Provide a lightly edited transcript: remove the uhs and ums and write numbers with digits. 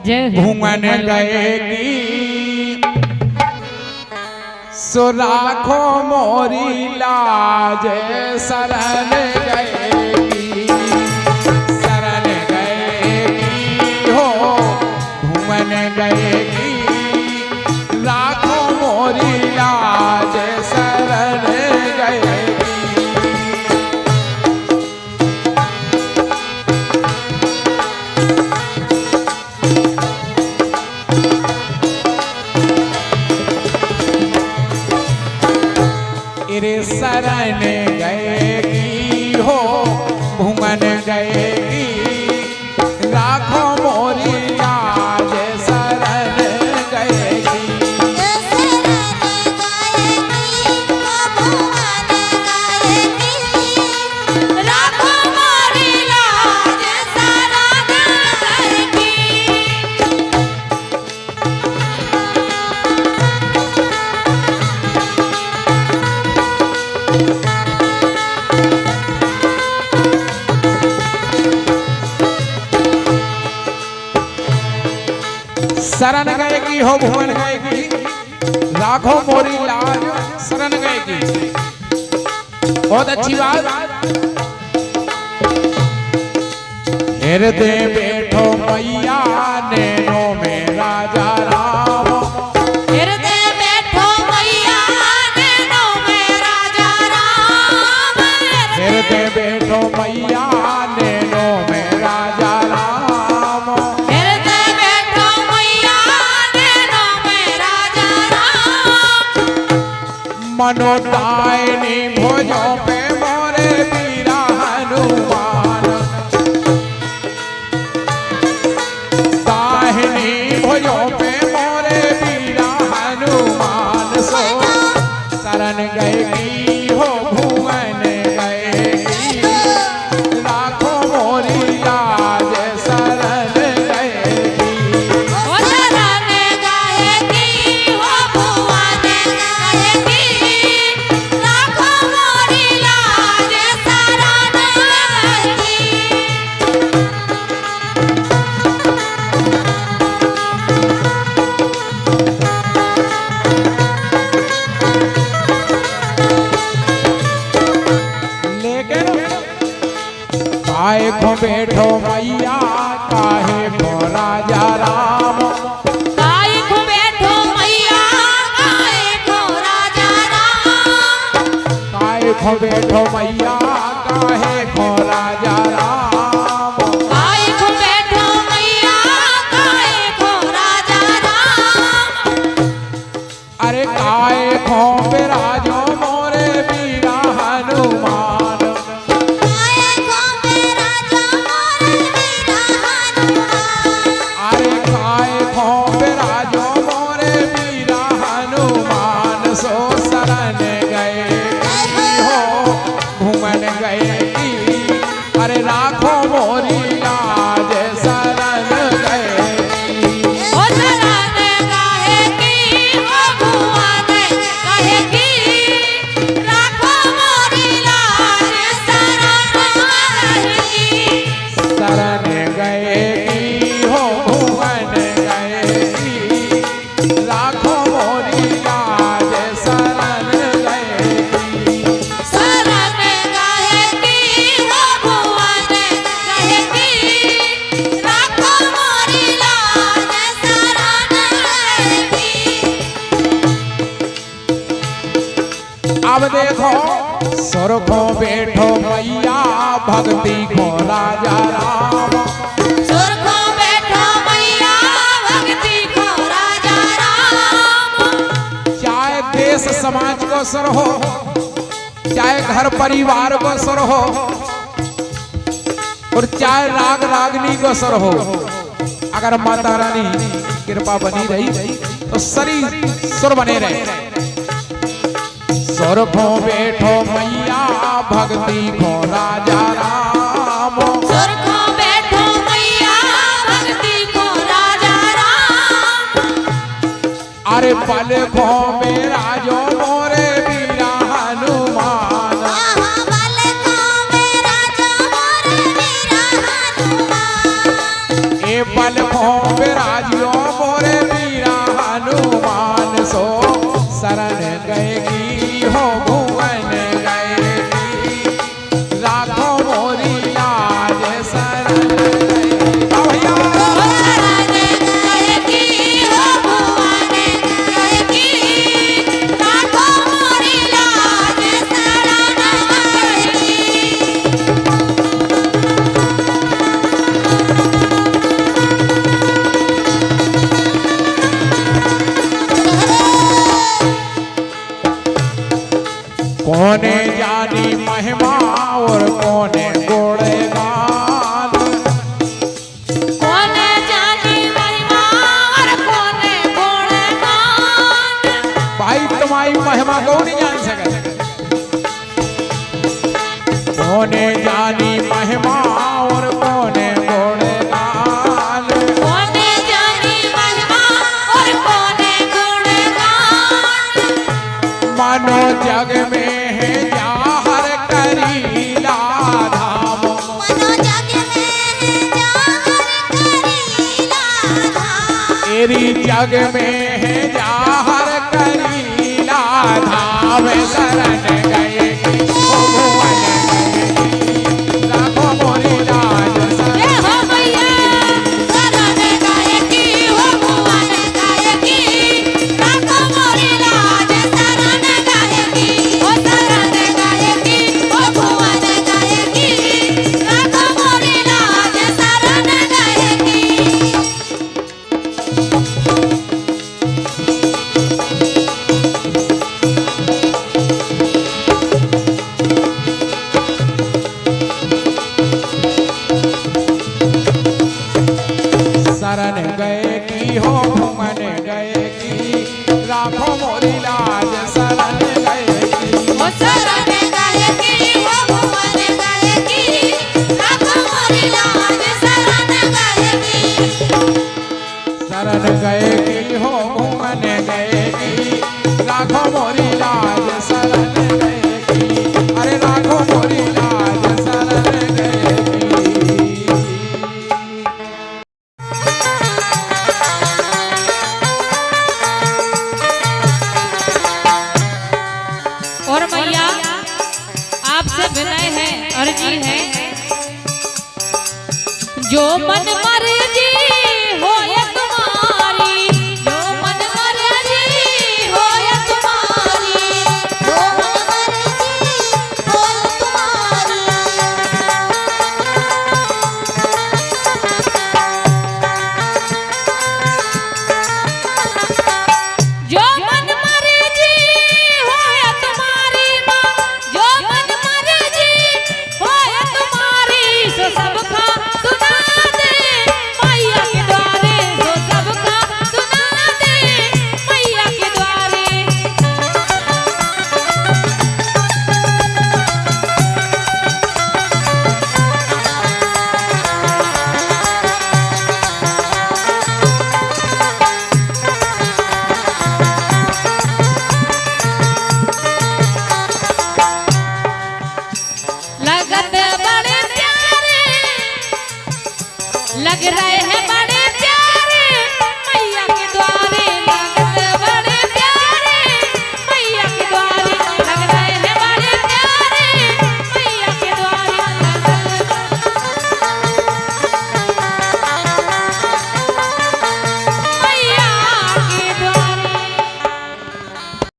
घूमन गएगी सो राखो मोरी लाज शरण गएगी शरण गएगी हो घूमन गएगी राखो मोरी लाज शरण गएगी। शरण गएगी हो घूमन गएगी राखो मोरी लाज शरण गएगी राखो मोरी लाज शरण गएगी। शरण गएगी हो भुवन गएगी राखो मोरी लाज शरण गएगी। बहुत अच्छी बात। हृदय बैठो मैया नैनो में राजा राम हृदय बैठो मैया नैनो में राजा राम हृदय बैठो मैया नैनो में राजा राम हृदय बैठो मैया नैनो में राजा राम मनोदायिनी भुजों पे मोरे वीरा हनुमान दाहिनी भुजों पे मोरे वीरा हनुमान सो शरण गएगी हो भुवन गएगी राखो मोरी लाज शरण गएगी ओ शरण गएगी वो भुवन गएगी राखो मोरी लाज शरण गएगी। लेकिन काहे को बैठो मैया काहे को राजा राम काहे को बैठो मैया काहे को राजा राम काहे को बैठो मैया काहे को राजा राम काहे को बैठो मैया काहे को राजा राम अरे काहे को विराजो मोरे वीरा हनुमान काहे को राजा मोरे वीरा हनुमान अरे काहे को विराजो मोरे वीरा हनुमान सो शरण गएगी हो घूमन गएगी अरे राखो मोरी लाज शरण गएगी ओ शरण गएगी वो भुवन गएगी राखो मोरी लाज शरण गएगी। शरण गएगी हो भुवन गएगी राखो मोरी लाज शरण गएगी शरण गएगी वो भुवन गएगी राखो मोरी लाज शरण गएगी। अब देखो सुर को बैठो मैया भक्ति को राजा राम सुर को बैठो मैया भक्ति को राजा राम चाहे देश समाज को सुर हो चाहे घर परिवार को सुर हो और चाहे राग रागनी को सुर हो अगर माता रानी की कृपा बनी रही तो सरी सुर बने रहे। सुर को बैठो मैया भक्ति को राजा राम सुर को बैठो मैया भक्ति को राजा राम अरे पलकों में राजो मोरे वीरा हनुमान पलकों में राजो मोरे वीरा हनुमान ए पलकों को बिराजियो मोरे वीरा हनुमान सो शरण गए की हो भुवन गए की राखो मोरी लाज शरण गए भैया शरण गए की हो भुवन गए की राखो मोरी लाज शरण गए की। कोने जानी महिमा और कोने गुणगान कोने जानी महिमा और कोने गुणगान। भाई तुम्हारी महिमा को नहीं जान सके कोने जानी महिमा और कोने गुणगान कोने जानी महिमा और कोने गुणगान। मानो जग में है जाहर करीला धाम मनो जग में है जाहर करीला धाम। तेरी जग में है जाहर करीला धाम शरण गए की ओ भुवन गए की राखो मोरी लाज शरण ये हो भैया शरण गए की हो भुवन गए की राखो मोरी लाज शरण गए की ओ शरण गए की हो भुवन गए की राखो मोरी लाज शरण गए की। शरण गए की हो भुवन गए की राखो मोरी लाज शरण गए की ओ शरण गए की हो भुवन गए की राखो मोरी लाज शरण गए की। शरण गए की हो भुवन गए की राखो मोरी